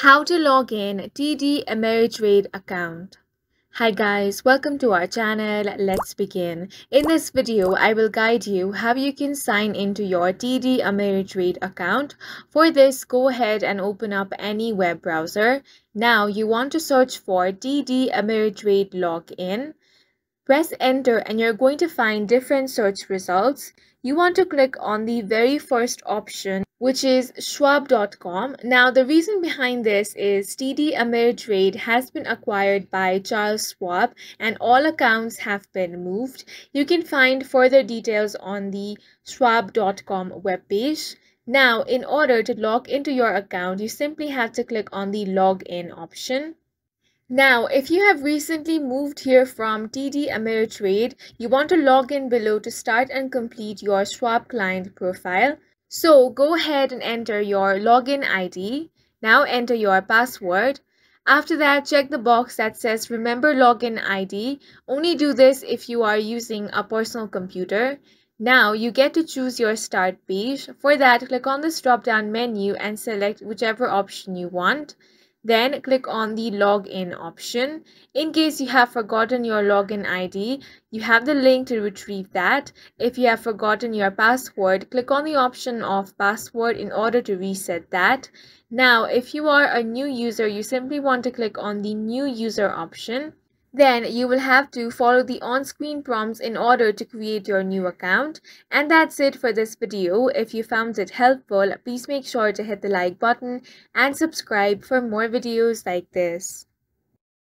How to log in TD Ameritrade account. Hi guys, welcome to our channel. Let's begin. In this video, I will guide you how you can sign into your TD Ameritrade account. For this, go ahead and open up any web browser. Now, you want to search for TD Ameritrade login. Press enter and you're going to find different search results. You want to click on the very first option, which is Schwab.com. Now, the reason behind this is TD Ameritrade has been acquired by Charles Schwab and all accounts have been moved. You can find further details on the Schwab.com webpage. Now, in order to log into your account, you simply have to click on the login option. Now, if you have recently moved here from TD Ameritrade, you want to log in below to start and complete your Schwab client profile. So go ahead and enter your login ID. Now enter your password. After that, check the box that says remember login ID. Only do this if you are using a personal computer. Now you get to choose your start page. For that, click on this drop-down menu and select whichever option you want. Then click on the login option. In case you have forgotten your login ID, you have the link to retrieve that. If you have forgotten your password, click on the option of password in order to reset that. Now, if you are a new user, you simply want to click on the new user option. Then you will have to follow the on-screen prompts in order to create your new account. And that's it for this video. If you found it helpful, please make sure to hit the like button and subscribe for more videos like this.